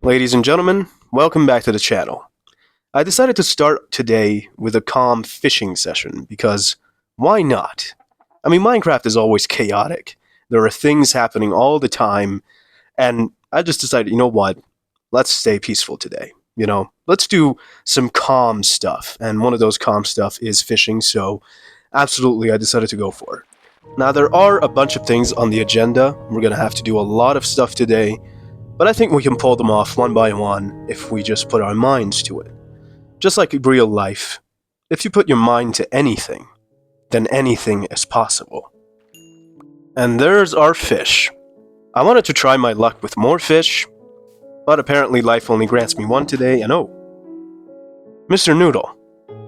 Ladies and gentlemen, welcome back to the channel. I decided to start today with a calm fishing session because why not? I mean, Minecraft is always chaotic. There are things happening all the time, and I just decided, you know what? Let's stay peaceful today. Let's do some calm stuff, and one of those calm stuff is fishing, so absolutely I decided to go for it. Now, there are a bunch of things on the agenda. We're going to have to do a lot of stuff today, but I think we can pull them off one by one if we just put our minds to it. Just like real life, if you put your mind to anything, then anything is possible. And there's our fish. I wanted to try my luck with more fish, but apparently life only grants me one today, and oh, Mr. Noodle,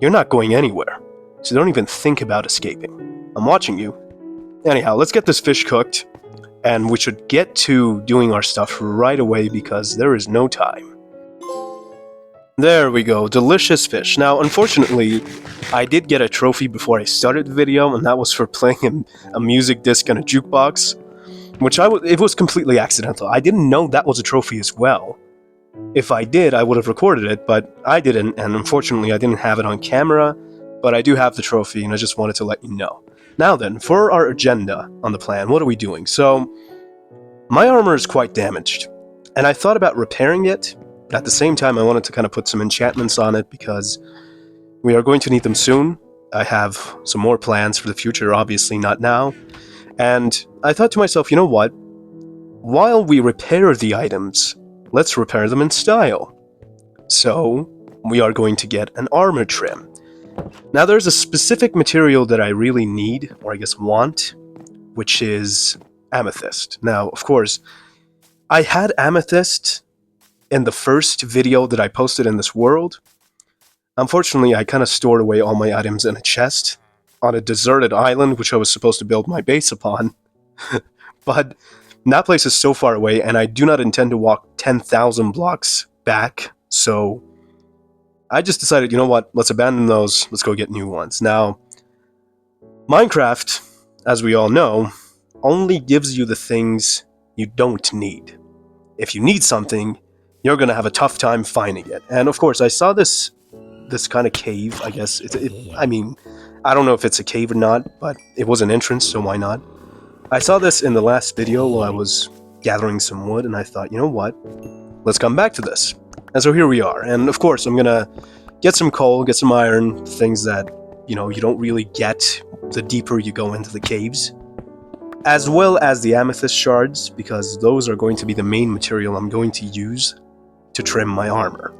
you're not going anywhere, so don't even think about escaping. I'm watching you. Anyhow, let's get this fish cooked, and we should get to doing our stuff right away because there is no time. There we go, delicious fish. Now, unfortunately, I did get a trophy before I started the video, and that was for playing a music disc on a jukebox, which it was completely accidental. I didn't know that was a trophy as well. If I did, I would have recorded it, but I didn't, and unfortunately I didn't have it on camera, but I do have the trophy, and I just wanted to let you know. Now then, for our agenda on the plan, what are we doing? So, my armor is quite damaged, and I thought about repairing it, but at the same time I wanted to kind of put some enchantments on it because we are going to need them soon. I have some more plans for the future, obviously not now, and I thought to myself, you know what? While we repair the items, let's repair them in style. So, we are going to get an armor trim. Now there's a specific material that I really need, or I guess want, which is amethyst. Now, of course, I had amethyst in the first video that I posted in this world. Unfortunately, I kind of stored away all my items in a chest on a deserted island, which I was supposed to build my base upon. But that place is so far away, and I do not intend to walk 10,000 blocks back, so I just decided, you know what, let's abandon those, let's go get new ones. Now, Minecraft, as we all know, only gives you the things you don't need. If you need something, you're going to have a tough time finding it. And of course, I saw this kind of cave, I guess. I mean, I don't know if it's a cave or not, but it was an entrance, so why not? I saw this in the last video while I was gathering some wood, and I thought, you know what, let's come back to this. And so here we are, and of course I'm gonna get some coal, get some iron, things that, you don't really get the deeper you go into the caves, as well as the amethyst shards, because those are going to be the main material I'm going to use to trim my armor.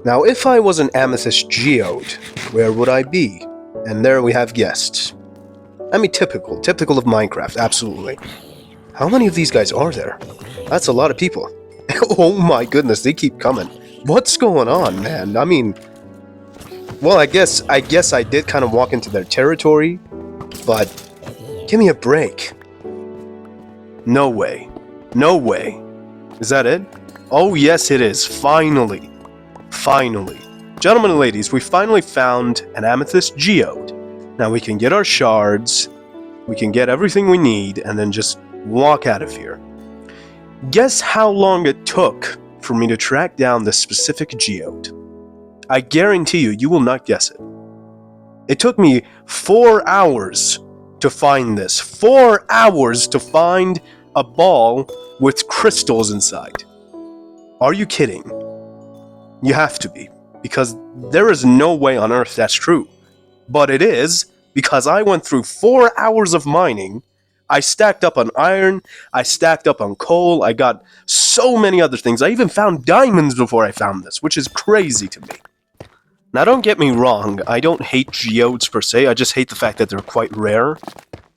Now, if I was an amethyst geode, where would I be? And there we have guests. I mean, typical of Minecraft, absolutely. How many of these guys are there? That's a lot of people. Oh my goodness, they keep coming. What's going on, man? I mean, well, I guess I did kind of walk into their territory, but give me a break. No way. No way. Is that it? Oh yes, it is. Finally. Finally. Gentlemen and ladies, we finally found an amethyst geode. Now we can get our shards, we can get everything we need, and then just walk out of here. Guess how long it took for me to track down this specific geode? I guarantee you will not guess it. It took me 4 hours to find this. 4 hours to find a ball with crystals inside. Are you kidding? You have to be, because there is no way on earth that's true. But it is, because I went through 4 hours of mining. I stacked up on iron, I stacked up on coal, I got so many other things. I even found diamonds before I found this, which is crazy to me. Now don't get me wrong, I don't hate geodes per se, I just hate the fact that they're quite rare.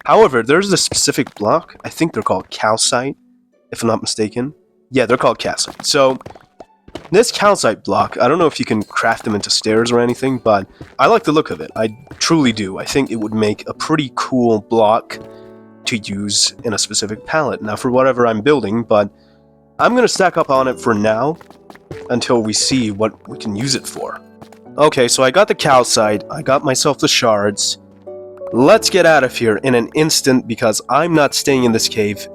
However, there's a specific block, I think they're called calcite, if I'm not mistaken. Yeah, they're called calcite. So, this calcite block, I don't know if you can craft them into stairs or anything, but I like the look of it. I truly do. I think it would make a pretty cool block to use in a specific palette. Now for whatever I'm building, but I'm going to stack up on it for now until we see what we can use it for. Okay, so I got the calcite, I got myself the shards. Let's get out of here in an instant because I'm not staying in this cave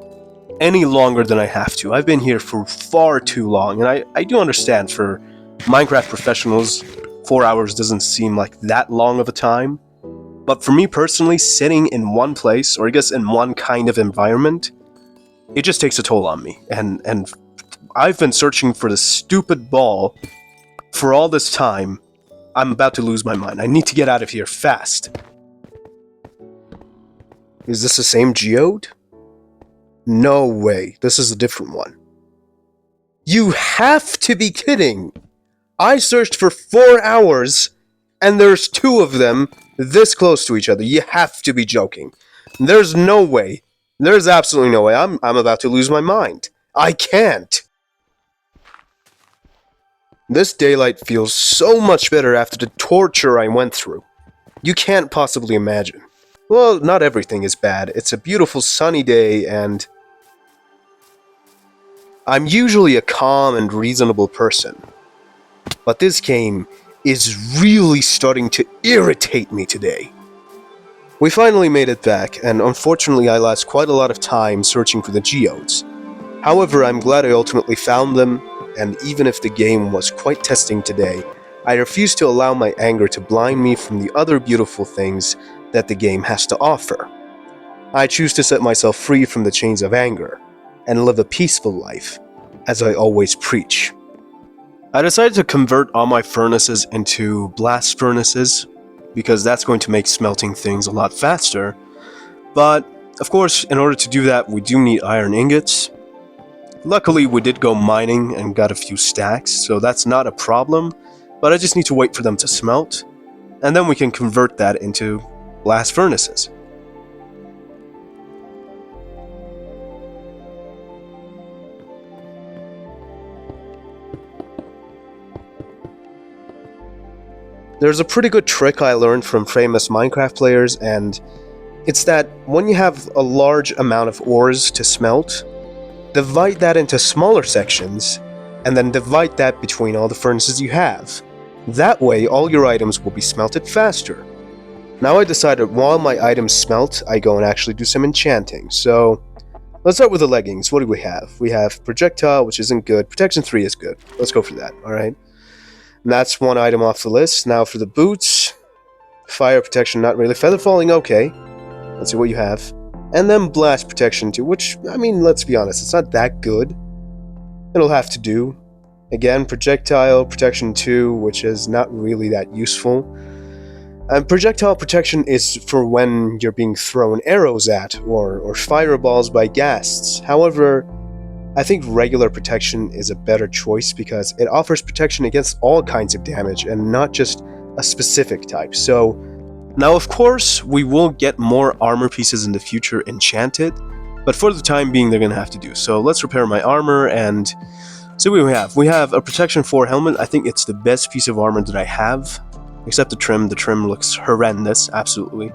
any longer than I have to. I've been here for far too long, and I do understand for Minecraft professionals, 4 hours doesn't seem like that long of a time. But for me personally, sitting in one place, or I guess in one kind of environment, it just takes a toll on me. And I've been searching for this stupid ball for all this time. I'm about to lose my mind. I need to get out of here fast. Is this the same geode? No way. This is a different one. You have to be kidding! I searched for 4 hours, and there's 2 of them this close to each other. You have to be joking. There's no way. There's absolutely no way. I'm about to lose my mind. I can't. This daylight feels so much better after the torture I went through. You can't possibly imagine. Well, not everything is bad. It's a beautiful sunny day, and I'm usually a calm and reasonable person. But this game is really starting to irritate me today. We finally made it back, and unfortunately I lost quite a lot of time searching for the geodes. However, I'm glad I ultimately found them, and even if the game was quite testing today, I refuse to allow my anger to blind me from the other beautiful things that the game has to offer. I choose to set myself free from the chains of anger, and live a peaceful life, as I always preach. I decided to convert all my furnaces into blast furnaces, because that's going to make smelting things a lot faster. But, of course, in order to do that, we do need iron ingots. Luckily, we did go mining and got a few stacks, so that's not a problem, but I just need to wait for them to smelt, and then we can convert that into blast furnaces. There's a pretty good trick I learned from famous Minecraft players, and it's that when you have a large amount of ores to smelt, divide that into smaller sections, and then divide that between all the furnaces you have. That way, all your items will be smelted faster. Now I decided while my items smelt, I go and actually do some enchanting. So, let's start with the leggings. What do we have? We have projectile, which isn't good. Protection 3 is good. Let's go for that, alright? And that's one item off the list. Now for the boots, fire protection, not really. Feather falling, okay. Let's see what you have. And then blast protection too, which, I mean, let's be honest, it's not that good. It'll have to do. Again, projectile protection 2, which is not really that useful. And projectile protection is for when you're being thrown arrows at, or fireballs by ghasts. However, I think regular protection is a better choice because it offers protection against all kinds of damage and not just a specific type. So, now of course, we will get more armor pieces in the future enchanted, but for the time being they're going to have to do. So let's repair my armor and see what we have. We have a protection 4 helmet. I think it's the best piece of armor that I have, except the trim. The trim looks horrendous, absolutely,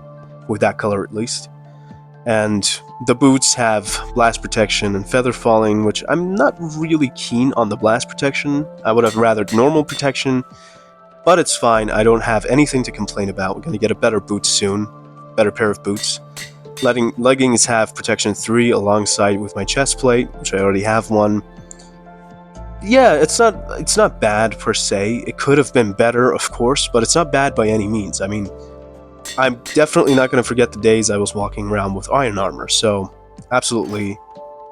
with that color at least. And the boots have blast protection and feather falling, which I'm not really keen on the blast protection. I would have rather normal protection, but it's fine. I don't have anything to complain about. We're going to get a better boot soon, better pair of boots. Leggings have protection 3 alongside with my chest plate, which I already have one. Yeah, it's not bad per se. It could have been better, of course, but it's not bad by any means. I mean, I'm definitely not going to forget the days I was walking around with iron armor, so absolutely,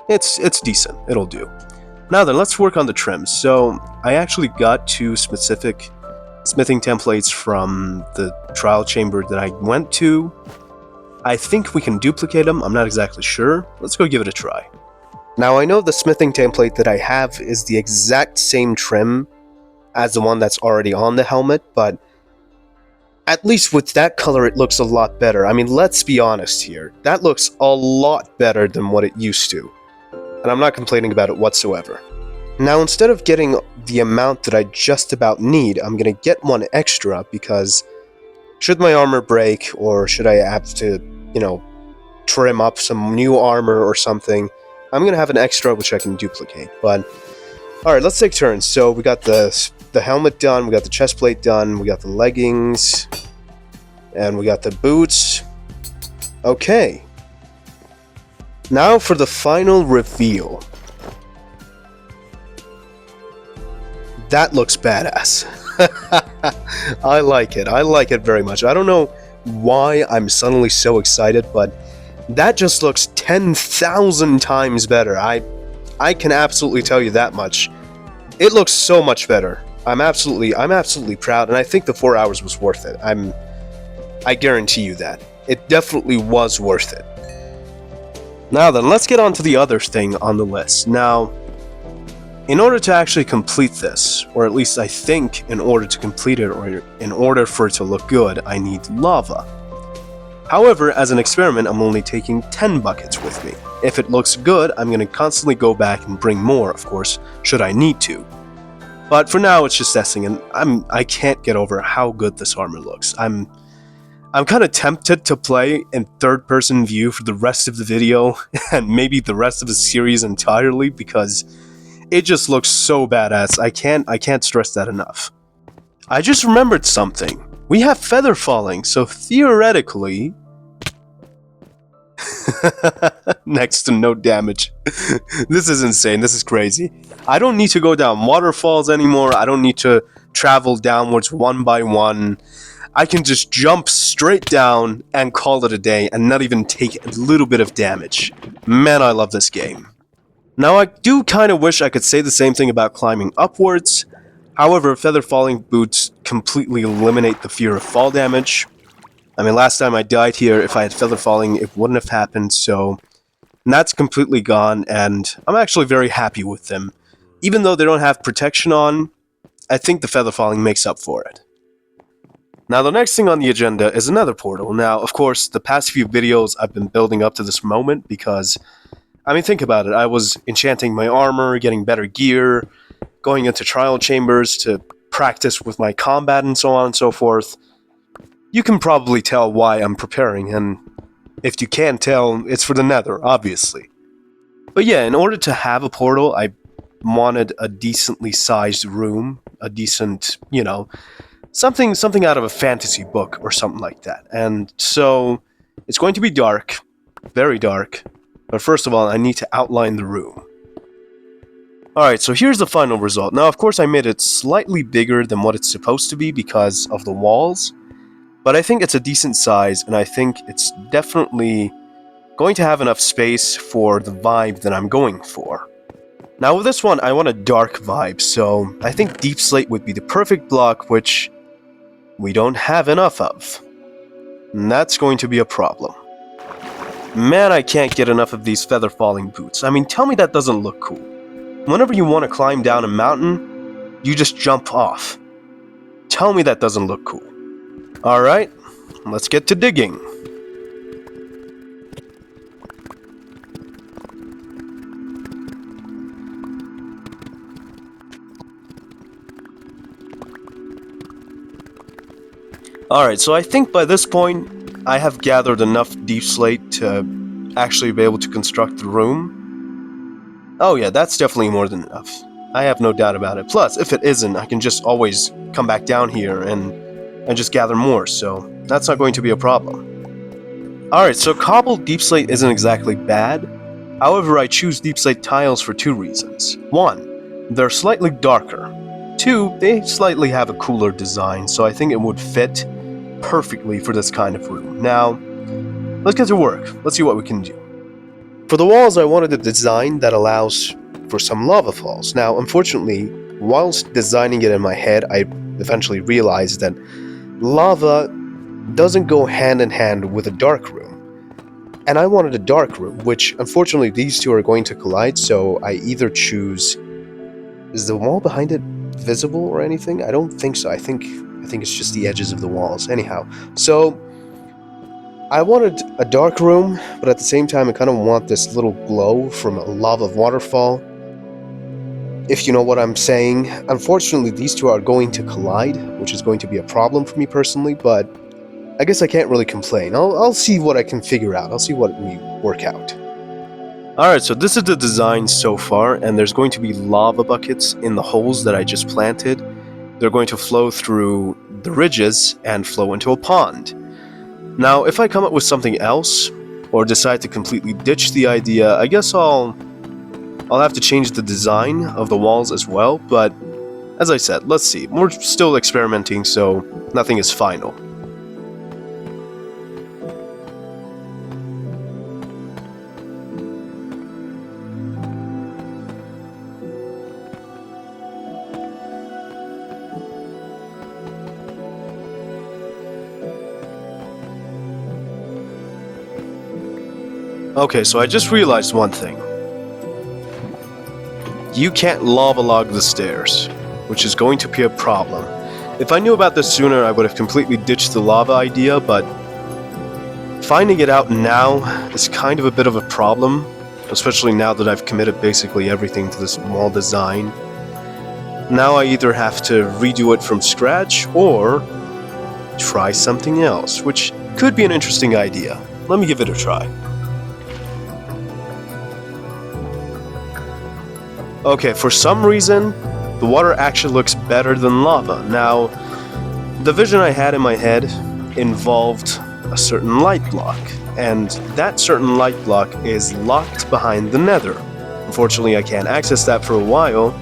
it's decent. It'll do. Now then, let's work on the trims. So, I actually got 2 specific smithing templates from the trial chamber that I went to. I think we can duplicate them. I'm not exactly sure. Let's go give it a try. Now, I know the smithing template that I have is the exact same trim as the one that's already on the helmet, but at least with that color, it looks a lot better. I mean, let's be honest here. That looks a lot better than what it used to. And I'm not complaining about it whatsoever. Now, instead of getting the amount that I just about need, I'm going to get one extra because should my armor break or should I have to, trim up some new armor or something, I'm going to have an extra which I can duplicate. But, alright, let's take turns. So, we got the helmet done, we got the chest plate done, we got the leggings, and we got the boots. Okay. Now for the final reveal. That looks badass. I like it. I like it very much. I don't know why I'm suddenly so excited, but that just looks 10,000 times better. I can absolutely tell you that much. It looks so much better. I'm absolutely proud, and I think the 4 hours was worth it. I guarantee you that. It definitely was worth it. Now then, let's get on to the other thing on the list. Now, in order to actually complete this, or at least I think in order to complete it, or in order for it to look good, I need lava. However, as an experiment, I'm only taking 10 buckets with me. If it looks good, I'm going to constantly go back and bring more, of course, should I need to. But for now, it's just testing, and I can't get over how good this armor looks. I'm kind of tempted to play in third-person view for the rest of the video, and maybe the rest of the series entirely, because it just looks so badass. I can't stress that enough. I just remembered something. We have feather falling, so theoretically... next to no damage. This is insane. This is crazy. I don't need to go down waterfalls anymore. I don't need to travel downwards one by one. I can just jump straight down and call it a day and not even take a little bit of damage. Man, I love this game. Now, I do kind of wish I could say the same thing about climbing upwards. However, feather falling boots completely eliminate the fear of fall damage. I mean, last time I died here, if I had feather falling, it wouldn't have happened, so that's completely gone, and I'm actually very happy with them. Even though they don't have protection on, I think the feather falling makes up for it. Now, the next thing on the agenda is another portal. Now, of course, the past few videos I've been building up to this moment because, I mean, think about it. I was enchanting my armor, getting better gear, going into trial chambers to practice with my combat and so on and so forth. You can probably tell why I'm preparing, and if you can't tell, it's for the nether, obviously. But yeah, in order to have a portal, I wanted a decently sized room, a decent, you know, something out of a fantasy book or something like that. And so, it's going to be dark, very dark, but first of all, I need to outline the room. Alright, so here's the final result. Now, of course, I made it slightly bigger than what it's supposed to be because of the walls, but I think it's a decent size, and I think it's definitely going to have enough space for the vibe that I'm going for. Now with this one, I want a dark vibe, so I think deep slate would be the perfect block, which we don't have enough of. And that's going to be a problem. Man, I can't get enough of these feather falling boots. I mean, tell me that doesn't look cool. Whenever you want to climb down a mountain, you just jump off. Tell me that doesn't look cool. Alright, let's get to digging. Alright, so I think by this point, I have gathered enough deep slate to actually be able to construct the room. Oh yeah, that's definitely more than enough. I have no doubt about it. Plus, if it isn't, I can just always come back down here and just gather more, so that's not going to be a problem. Alright, so cobbled deep slate isn't exactly bad. However, I choose deep slate tiles for two reasons. One, they're slightly darker. Two, they slightly have a cooler design, so I think it would fit perfectly for this kind of room. Now, let's get to work. Let's see what we can do. For the walls, I wanted a design that allows for some lava falls. Now, unfortunately, whilst designing it in my head, I eventually realized that lava doesn't go hand in hand with a dark room. And I wanted a dark room, which unfortunately these two are going to collide, so I either choose... Is the wall behind it visible or anything? I don't think so. I think it's just the edges of the walls. Anyhow, so I wanted a dark room, but at the same time I kind of want this little glow from a lava waterfall, if you know what I'm saying. Unfortunately, these two are going to collide, which is going to be a problem for me personally, but I guess I can't really complain. I'll see what I can figure out. I'll see what we work out. Alright, so this is the design so far, and there's going to be lava buckets in the holes that I just planted. They're going to flow through the ridges and flow into a pond. Now, if I come up with something else, or decide to completely ditch the idea, I guess I'll have to change the design of the walls as well, but as I said, let's see. We're still experimenting, so nothing is final. Okay, so I just realized one thing. You can't lava log the stairs, which is going to be a problem. If I knew about this sooner, I would have completely ditched the lava idea, but finding it out now is kind of a bit of a problem, especially now that I've committed basically everything to this wall design. Now I either have to redo it from scratch or try something else, which could be an interesting idea. Let me give it a try. Okay, for some reason, the water actually looks better than lava. Now, the vision I had in my head involved a certain light block, and that certain light block is locked behind the nether. Unfortunately, I can't access that for a while.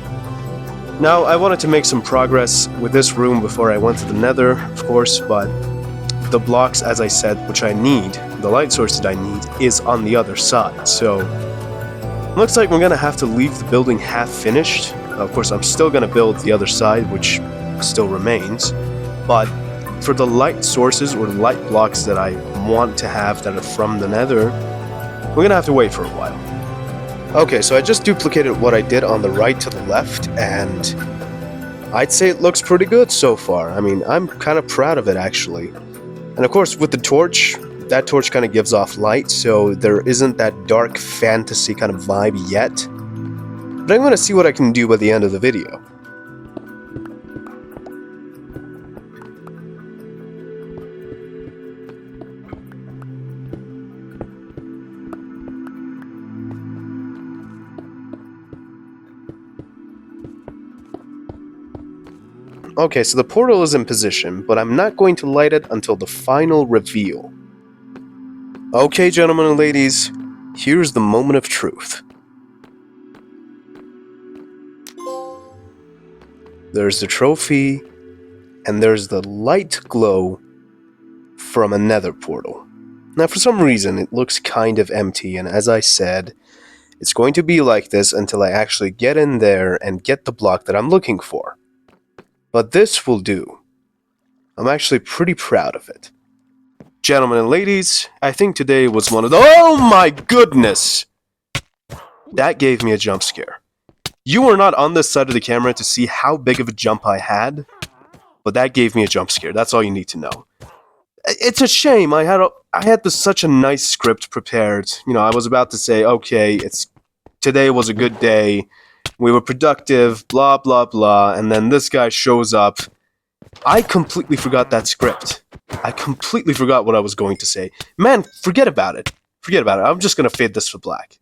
Now, I wanted to make some progress with this room before I went to the nether, of course, but the blocks, as I said, which I need, the light source that I need, is on the other side, so looks like we're gonna have to leave the building half finished. Of course, I'm still gonna build the other side, which still remains, but for the light sources or light blocks that I want to have that are from the nether, we're gonna have to wait for a while. Okay, so I just duplicated what I did on the right to the left, and I'd say it looks pretty good so far. I mean, I'm kind of proud of it, actually. And of course, with the torch, that torch kind of gives off light, so there isn't that dark fantasy kind of vibe yet. But I'm going to see what I can do by the end of the video. Okay, so the portal is in position, but I'm not going to light it until the final reveal. Okay, gentlemen and ladies, here's the moment of truth. There's the trophy, and there's the light glow from a nether portal. Now, for some reason, it looks kind of empty, and as I said, it's going to be like this until I actually get in there and get the block that I'm looking for. But this will do. I'm actually pretty proud of it. Gentlemen and ladies, I think today was one of the— Oh my goodness! That gave me a jump scare. You were not on this side of the camera to see how big of a jump I had, but that gave me a jump scare. That's all you need to know. It's a shame. I had such a nice script prepared. You know, I was about to say, okay, today was a good day. We were productive, blah, blah, blah, and then this guy shows up. I completely forgot that script. I completely forgot what I was going to say. Man, forget about it. Forget about it. I'm just going to fade this to black.